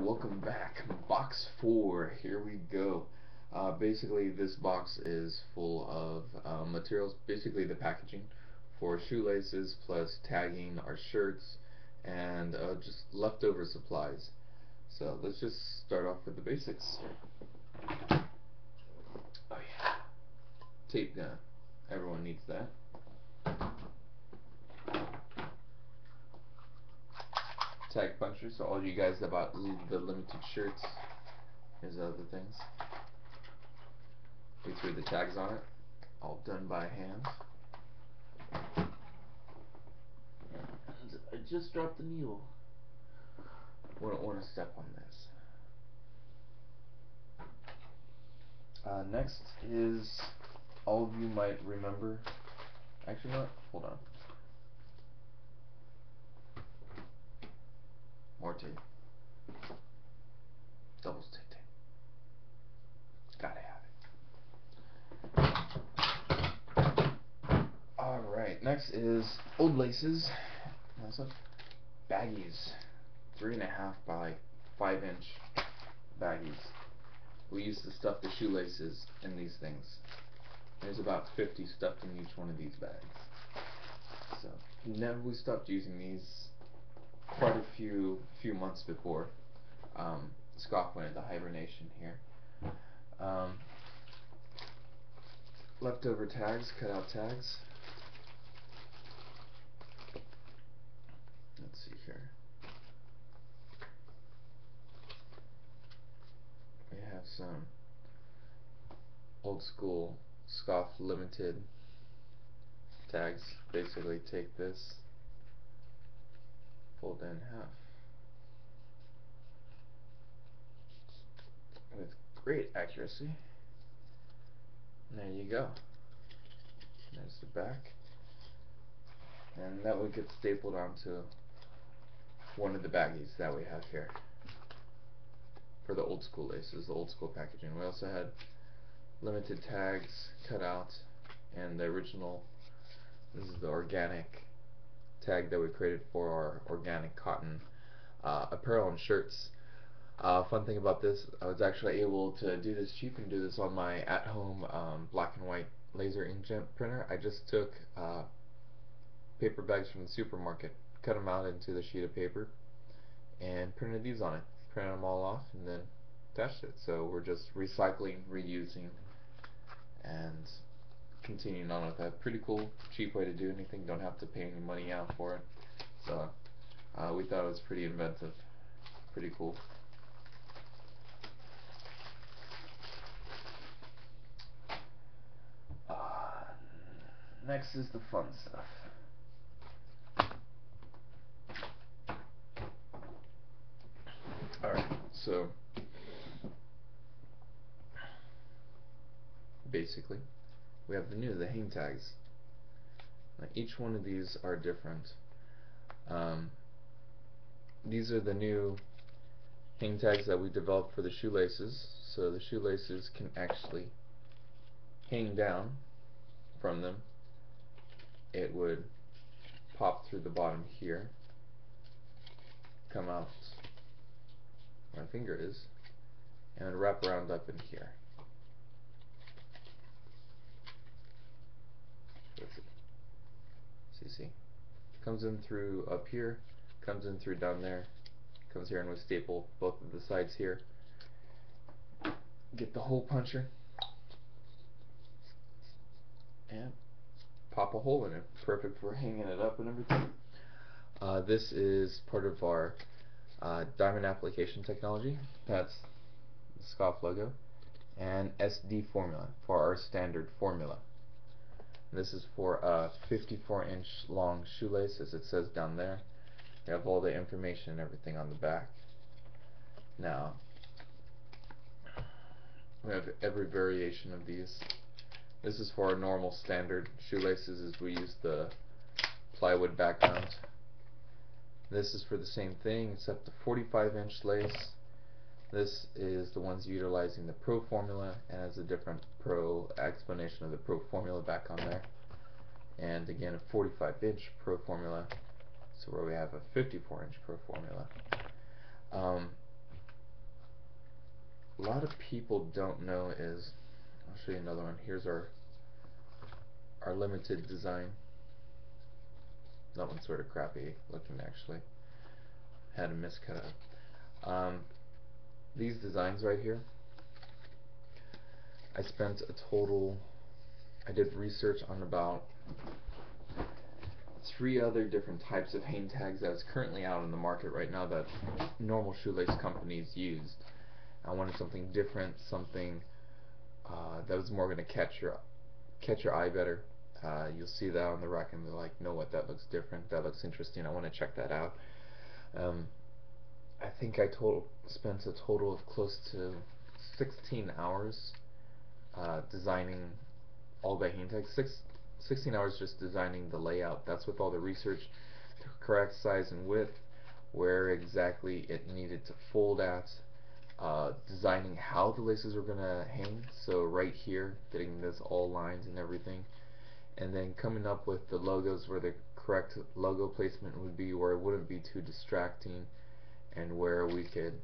Alright, welcome back. Box 4, here we go. Basically this box is full of materials, basically the packaging for shoelaces plus tagging our shirts and just leftover supplies. So let's just start off with the basics. Oh yeah, tape gun. Everyone needs that. Tag puncher, so all you guys that bought the limited shirts, here's the other things. We threw the tags on it, all done by hand. And I just dropped the needle. Wouldn't want to step on this. Next is, all of you might remember, actually no, hold on. More tape. Double stick tape. Gotta have it. Alright, next is old laces. That's a baggies. 3.5 by 5-inch baggies. We used to stuff the shoelaces in these things. There's about 50 stuffed in each one of these bags. So we stopped using these quite a few months before Scoff went into hibernation here. Leftover tags, cut out tags. Let's see here. We have some old school Scoff limited tags. Basically take this, fold it in half with great accuracy. And there you go. There's the back. And that would get stapled onto one of the baggies that we have here for the old school laces, the old school packaging. We also had limited tags cut out, and the original, this is the organic tag that we created for our organic cotton apparel and shirts. Fun thing about this, I was actually able to do this cheap and do this on my at-home black and white laser inkjet printer. I just took paper bags from the supermarket, cut them out into the sheet of paper, and printed these on it. Printed them all off and then attached it. So we're just recycling, reusing, and continuing on with that. Pretty cool, cheap way to do anything. Don't have to pay any money out for it. So we thought it was pretty inventive. Pretty cool. Next is the fun stuff. Alright, so basically we have the hang tags. Now, each one of these are different. These are the new hang tags that we developed for the shoelaces, so the shoelaces can actually hang down from them. It would pop through the bottom here, come out where my finger is, and wrap around up in here. See, comes in through up here, comes in through down there, comes here, and we staple both of the sides here. Get the hole puncher and pop a hole in it. Perfect for hanging it up and everything. This is part of our diamond application technology. That's the Scoff logo, and SD formula for our standard formula. This is for a 54-inch long shoelace, as it says down there. You have all the information and everything on the back. Now, we have every variation of these. This is for our normal standard shoelaces, as we use the plywood background. This is for the same thing, except the 45-inch lace. This is the ones utilizing the Pro formula, and has a different Pro explanation of the Pro formula back on there. And again, a 45-inch Pro formula, so where we have a 54-inch Pro formula. a lot of people don't know is, I'll show you another one. Here's our limited design. That one's sort of crappy looking actually. Had a miscut out. These designs right here, I spent a total, I did research on about 3 other different types of hang tags that's currently out in the market right now that normal shoelace companies used. I wanted something different, something that was more going to catch your eye better. You'll see that on the rack and be like, know what, that looks different, that looks interesting, I want to check that out. I think I spent a total of close to 16 hours designing all the hang tags. 16 hours just designing the layout. That's with all the research, the correct size and width, where exactly it needed to fold at, designing how the laces were going to hang, so right here, getting this all lined and everything, and then coming up with the logos where the correct logo placement would be, where it wouldn't be too distracting, and where we could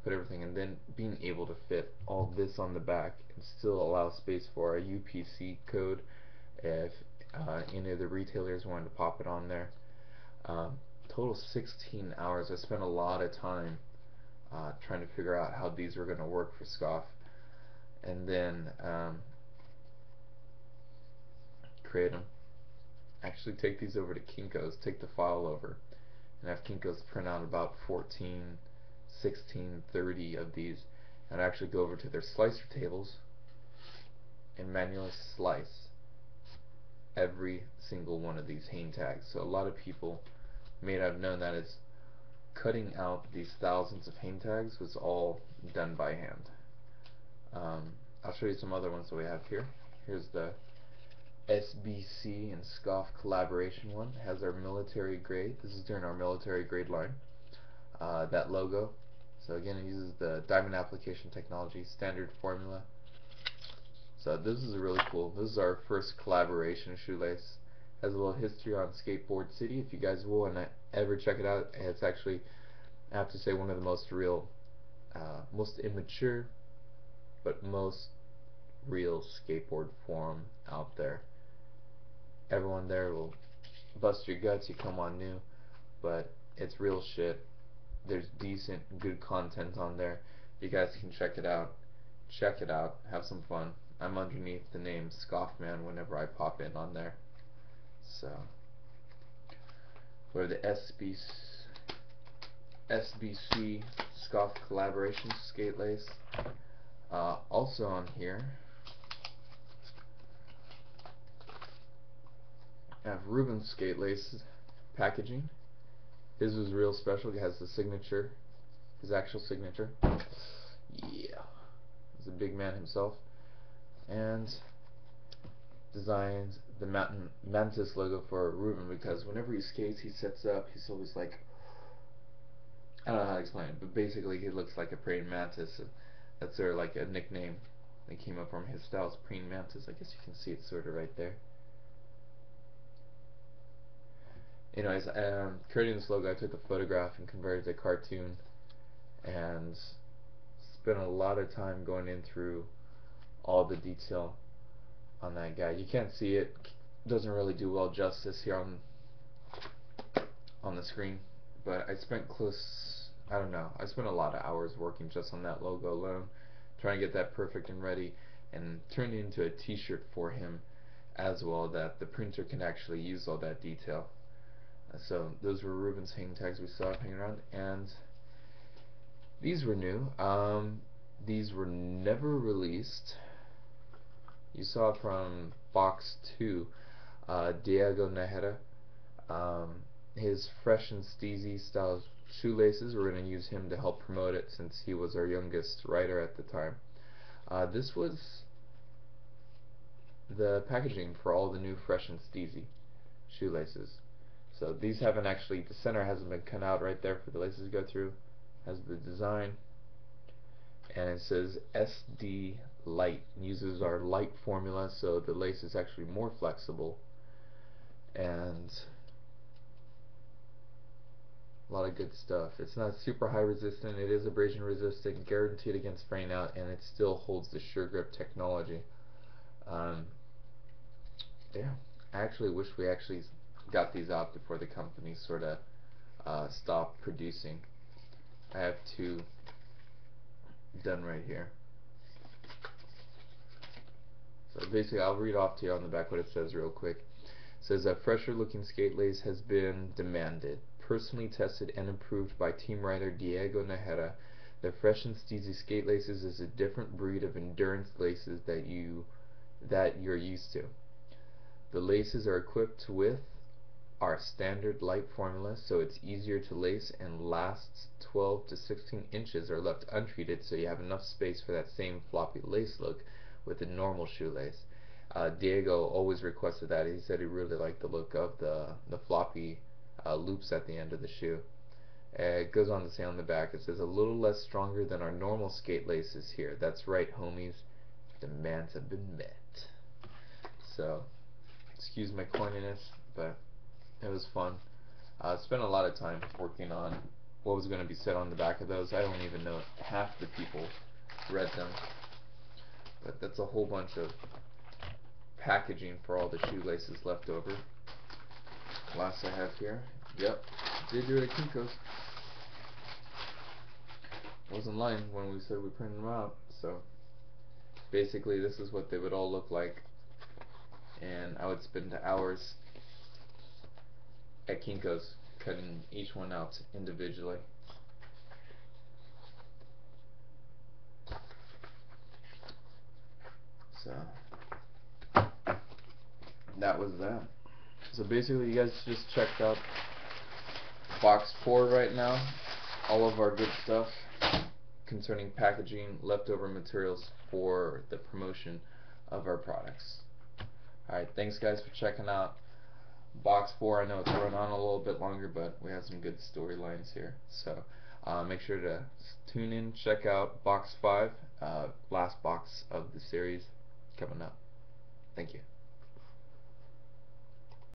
put everything, and then being able to fit all this on the back and still allow space for a UPC code if any of the retailers wanted to pop it on there. Total 16 hours. I spent a lot of time trying to figure out how these were going to work for Scoff, and then create them. Actually take these over to Kinko's, take the file over, and have Kinko's print out about 14, 16, 30 of these, and actually go over to their slicer tables and manually slice every single one of these hang tags. So a lot of people may not have known that it's cutting out these thousands of hang tags was all done by hand. I'll show you some other ones that we have here. Here's the SBC and Scoff collaboration one. It has our military grade. This is during our military grade line. That logo. So again, it uses the diamond application technology standard formula. So this is really cool. This is our first collaboration shoelace. Has a little history on Skateboard City. If you guys will and ever check it out, it's actually, I have to say, one of the most real, most immature, but most real skateboard forum out there. Everyone there will bust your guts, you come on new, but it's real shit. There's decent, good content on there. You guys can check it out. Check it out. Have some fun. I'm underneath the name Scoffman whenever I pop in on there. So, for the SBC Scoff collaboration skate lace. Also on here, I have Ruben's skate lace packaging. His was real special. It has the signature, his actual signature. Yeah, he's a big man himself. And designed the Mantis logo for Ruben, because whenever he skates, he sets up, he's always like, I don't know how to explain it, but basically he looks like a praying mantis. That's sort of like a nickname that came up from his style, praying mantis. I guess you can see it sort of right there. Anyways, creating this logo, I took a photograph and converted it to cartoon, and spent a lot of time going in through all the detail on that guy. You can't see it, doesn't really do well justice here on the screen, but I spent I spent a lot of hours working just on that logo alone, trying to get that perfect and ready, and turn it into a t-shirt for him as well, that the printer can actually use all that detail. So those were Ruben's hang tags we saw hanging around, and these were new. These were never released. You saw from box 2, Diego Najera, his fresh and steezy style shoelaces. We're going to use him to help promote it since he was our youngest writer at the time. This was the packaging for all the new fresh and steezy shoelaces. So these haven't actually, the center hasn't been cut out right there for the laces to go through. Has the design, and it says SD Light. It uses our light formula, so the lace is actually more flexible. And A lot of good stuff. It's not super high resistant, it is abrasion resistant, guaranteed against fraying out, and it still holds the sure grip technology. Um, yeah, I actually wish we actually got these out before the company sort of stopped producing. I have two done right here. So basically, I'll read off to you on the back what it says real quick. It says a fresher looking skate lace has been demanded. Personally tested and approved by team rider Diego Najera. The Fresh and Steezy skate laces is a different breed of endurance laces that you're used to. The laces are equipped with our standard light formula, so it's easier to lace and lasts 12 to 16 inches or left untreated, so you have enough space for that same floppy lace look with a normal shoelace. Diego always requested that. He said he really liked the look of the floppy loops at the end of the shoe. It goes on to say on the back, it says a little less stronger than our normal skate laces here. That's right, homies. Demands have been met. So, excuse my corniness, but it was fun. Spent a lot of time working on what was going to be said on the back of those. I don't even know if half the people read them, but that's a whole bunch of packaging for all the shoelaces left over. Last I have here. Yep, did do it at Kinko's. Wasn't lying when we said we printed them out. So basically, this is what they would all look like, and I would spend hours at Kinko's cutting each one out individually. So that was that. So basically, you guys just checked out box 4 right now. All of our good stuff concerning packaging, leftover materials for the promotion of our products. Alright, thanks guys for checking out box 4. I know it's run on a little bit longer, but we have some good storylines here. So make sure to tune in, check out box 5, last box of the series coming up. Thank you.